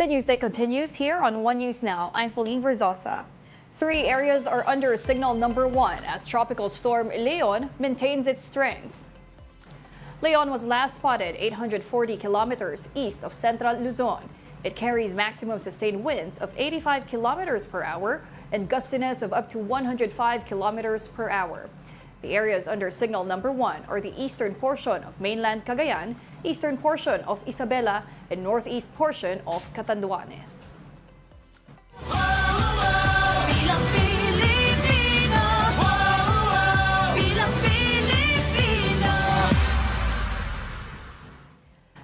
The news day continues here on One News Now. I'm Pauline Verzosa. 3 areas are under signal number 1 as tropical storm Leon maintains its strength. Leon was last spotted 840 kilometers east of central Luzon. It carries maximum sustained winds of 85 kilometers per hour and gustiness of up to 105 kilometers per hour. The areas under signal number 1 are the eastern portion of mainland Cagayan, eastern portion of Isabela, and northeast portion of Catanduanes.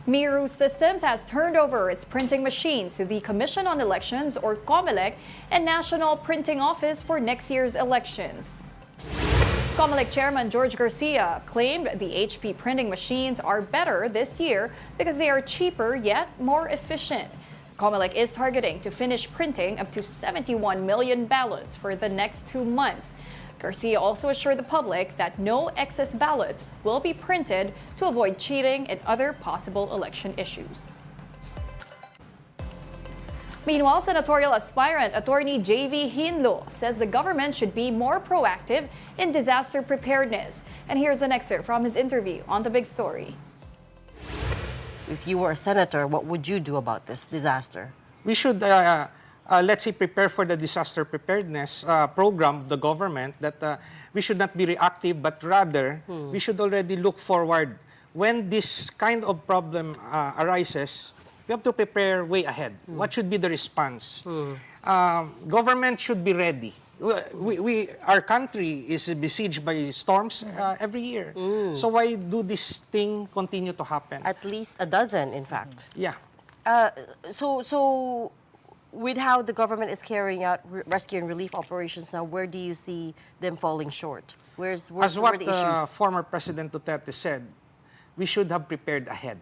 Miru Systems has turned over its printing machines to the Commission on Elections, or COMELEC, and National Printing Office for next year's elections. COMELEC Chairman George Garcia claimed the HP printing machines are better this year because they are cheaper yet more efficient. COMELEC is targeting to finish printing up to 71 million ballots for the next 2 months. Garcia also assured the public that no excess ballots will be printed to avoid cheating and other possible election issues. Meanwhile, senatorial aspirant attorney J.V. Hinlo says the government should be more proactive in disaster preparedness. And here's an excerpt from his interview on The Big Story. If you were a senator, what would you do about this disaster? We should, let's say, prepare for the disaster preparedness program of the government, that we should not be reactive, but rather we should already look forward. When this kind of problem arises, we have to prepare way ahead. What should be the response? Government should be ready. Our country is besieged by storms every year. So why do this thing continue to happen? At least a dozen, in fact. Yeah. So with how the government is carrying out rescue and relief operations now, where do you see them falling short? As where what the issues? former President Duterte said, we should have prepared ahead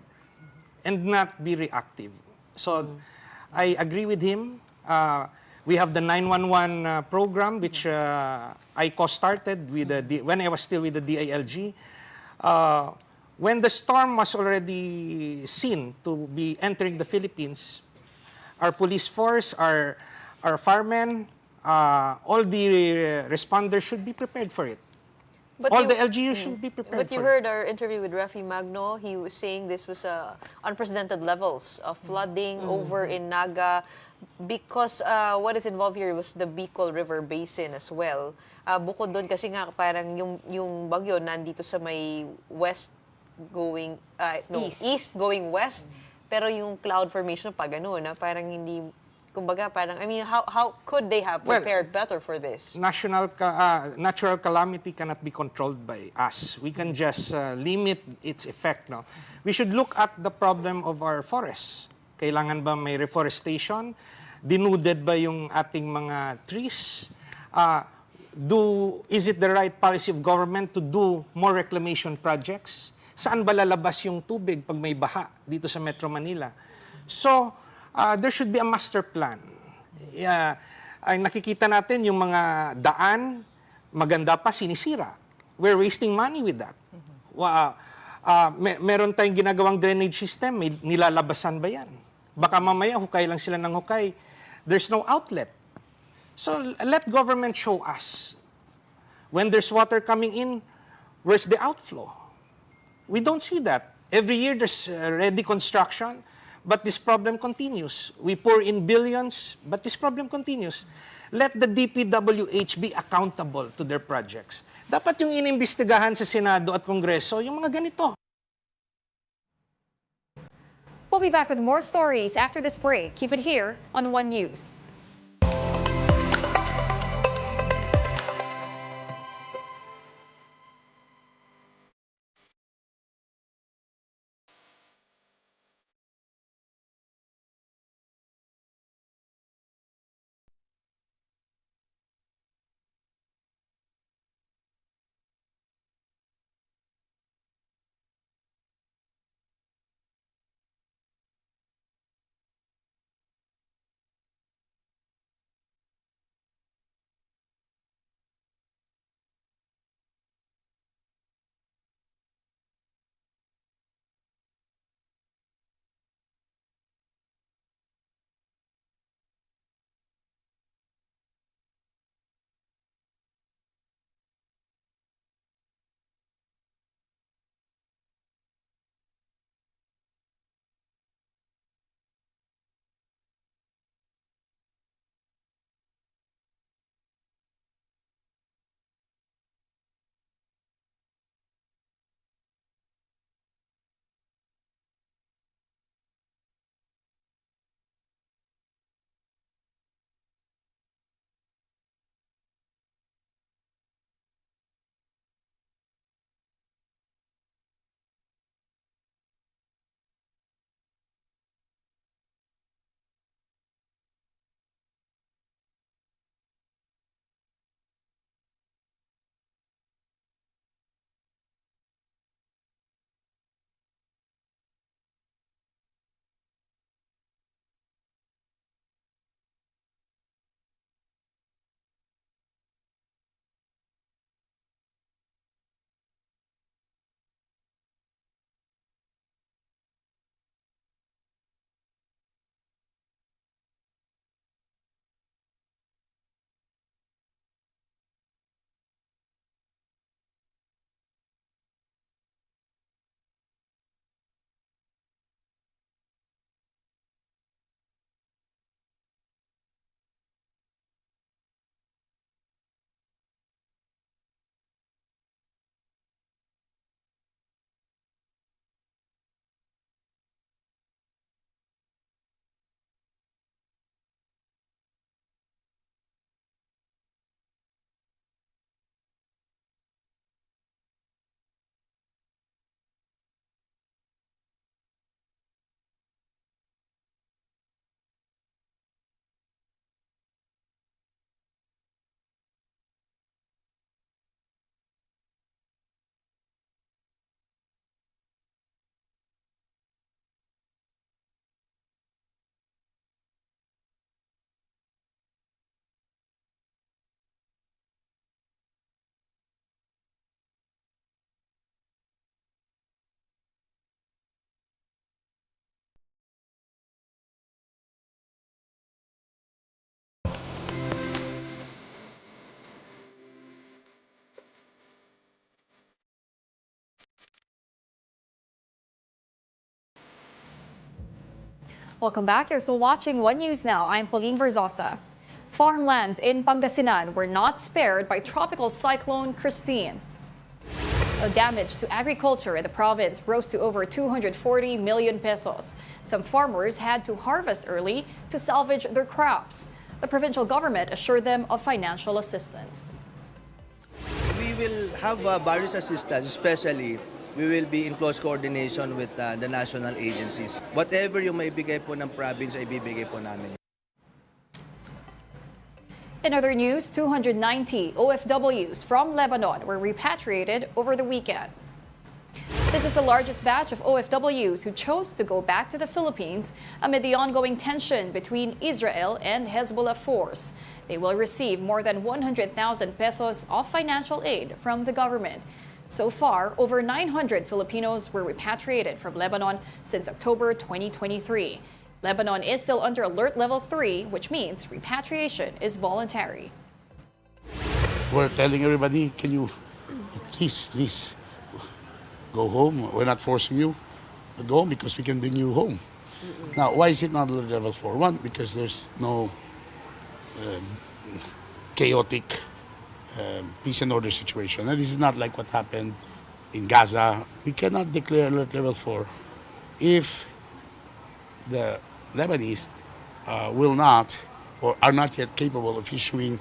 and not be reactive. So I agree with him. We have the 911 program, which I co-started with when I was still with the DILG. When the storm was already seen to be entering the Philippines, our police force, our firemen, all the responders should be prepared for it. But all the LGUs should be prepared But you for heard our interview with Rafi Magno. He was saying this was unprecedented levels of flooding over in Naga because what is involved here was the Bicol River Basin as well. Bukod doon kasi nga parang yung bagyo nandito sa may east going west. Pero yung cloud formation pa gano'n, parang hindi, kumbaga parang, I mean, how could they have prepared better for this? Natural calamity cannot be controlled by us. We can just limit its effect. No? We should look at the problem of our forests. Kailangan ba may reforestation? Denuded ba yung ating mga trees? Is it the right policy of government to do more reclamation projects? Saan ba lalabas yung tubig pag may baha dito sa Metro Manila? So, there should be a master plan. Ay nakikita natin yung mga daan, maganda pa, sinisira. We're wasting money with that. Meron tayong ginagawang drainage system, may nilalabasan ba yan? Baka mamaya hukay lang sila ng hukay. There's no outlet. So, let government show us. When there's water coming in, where's the outflow? We don't see that. Every year there's ready construction, but this problem continues. We pour in billions, but this problem continues. Let the DPWH be accountable to their projects. Dapat yung inimbestigahan sa Senado at Kongreso, yung mga ganito. We'll be back with more stories after this break. Keep it here on One News. Welcome back. You're still watching One News Now. I'm Pauline Verzosa. Farmlands in Pangasinan were not spared by tropical cyclone Christine. The damage to agriculture in the province rose to over 240 million pesos. Some farmers had to harvest early to salvage their crops. The provincial government assured them of financial assistance. We will have various assistance, especially we will be in close coordination with the national agencies. Whatever yung maibigay po ng province ay bibigay po namin. In other news, 290 OFWs from Lebanon were repatriated over the weekend. This is the largest batch of OFWs who chose to go back to the Philippines amid the ongoing tension between Israel and Hezbollah force. They will receive more than 100,000 pesos of financial aid from the government. So far, over 900 Filipinos were repatriated from Lebanon since October 2023. Lebanon is still under alert level 3, which means repatriation is voluntary. We're telling everybody, can you please go home? We're not forcing you to go home because we can bring you home. Now, why is it not alert level 4? One, because there's no chaotic peace and order situation. And this is not like what happened in Gaza. We cannot declare alert level 4 if the Lebanese will not or are not yet capable of issuing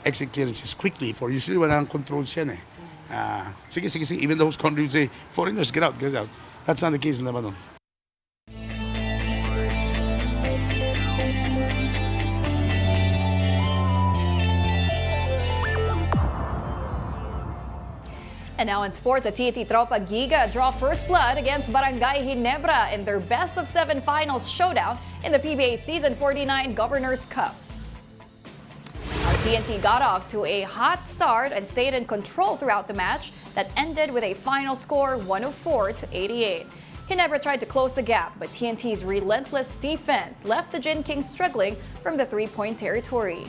exit clearances quickly for usually walang control siya eh. Sige, even those countries say, foreigners, get out. That's not the case in Lebanon. And now in sports, a TNT Tropa Giga draw first blood against Barangay Ginebra in their best-of-7 finals showdown in the PBA Season 49 Governor's Cup. TNT got off to a hot start and stayed in control throughout the match that ended with a final score 104-88. Ginebra tried to close the gap, but TNT's relentless defense left the Gin Kings struggling from the three-point territory.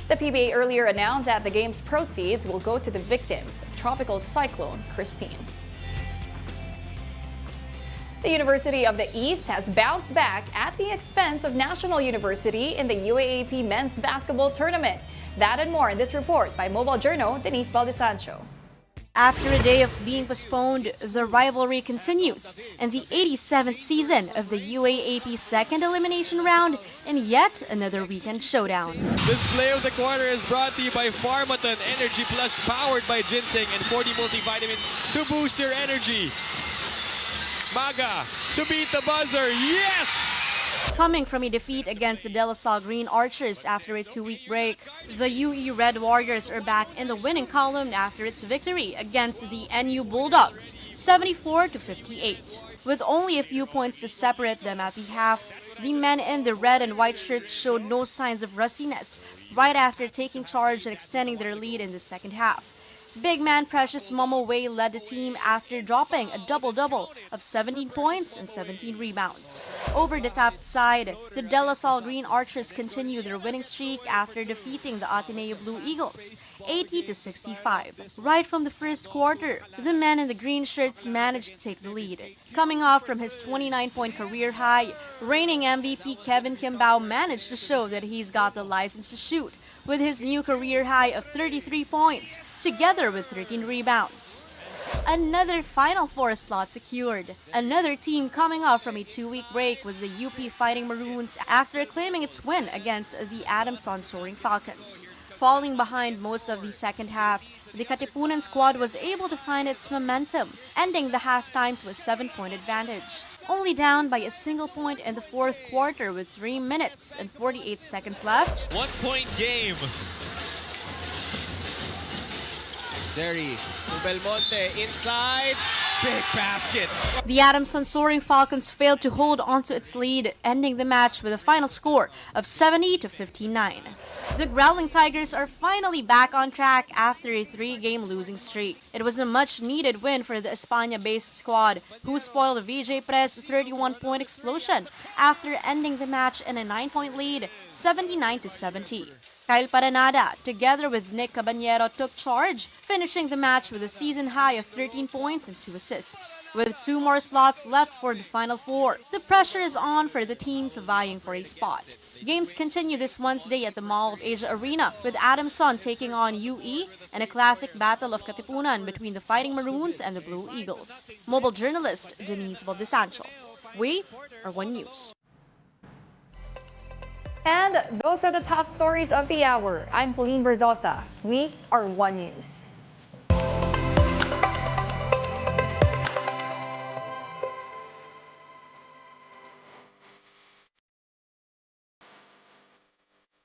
The PBA earlier announced that the game's proceeds will go to the victims of Tropical Cyclone Christine. The University of the East has bounced back at the expense of National University in the UAAP men's basketball tournament. That and more in this report by Mobile Journal, Denise Valdesancho. After a day of being postponed, the rivalry continues in the 87th season of the UAAP second elimination round in yet another weekend showdown. This play of the quarter is brought to you by Pharmaton Energy Plus, powered by ginseng and 40 multivitamins to boost your energy. Maga to beat the buzzer, yes! Coming from a defeat against the De La Salle Green Archers after a 2-week break, the UE Red Warriors are back in the winning column after its victory against the NU Bulldogs, 74-58. With only a few points to separate them at the half, the men in the red and white shirts showed no signs of rustiness right after taking charge and extending their lead in the second half. Big man Precious Momo Way led the team after dropping a double-double of 17 points and 17 rebounds. Over the Taft side, the De La Salle Green Archers continue their winning streak after defeating the Ateneo Blue Eagles 80-65. Right from the first quarter, the men in the green shirts managed to take the lead. Coming off from his 29-point career high, reigning MVP Kevin Kimbao managed to show that he's got the license to shoot, with his new career high of 33 points, together with 13 rebounds. Another Final Four slot secured. Another team coming off from a 2-week break was the UP Fighting Maroons after claiming its win against the Adamson Soaring Falcons. Falling behind most of the second half, the Katipunan squad was able to find its momentum, ending the halftime to a 7-point advantage. Only down by a single point in the fourth quarter with 3 minutes and 48 seconds left. 1-point game. Terry Belmonte inside. Big basket. The Adamson Soaring Falcons failed to hold onto its lead, ending the match with a final score of 70-59. The Growling Tigers are finally back on track after a 3-game losing streak. It was a much-needed win for the España-based squad, who spoiled VJ Press' 31-point explosion after ending the match in a 9-point lead, 79-70. Kyle Paranada, together with Nick Cabanero, took charge, finishing the match with a season high of 13 points and 2 assists. With 2 more slots left for the Final Four, the pressure is on for the teams vying for a spot. Games continue this Wednesday at the Mall of Asia Arena, with Adamson taking on UE and a classic battle of Katipunan between the Fighting Maroons and the Blue Eagles. Mobile journalist Denise Valdesancho. We are One News. And those are the top stories of the hour. I'm Pauline Berzosa. We are One News.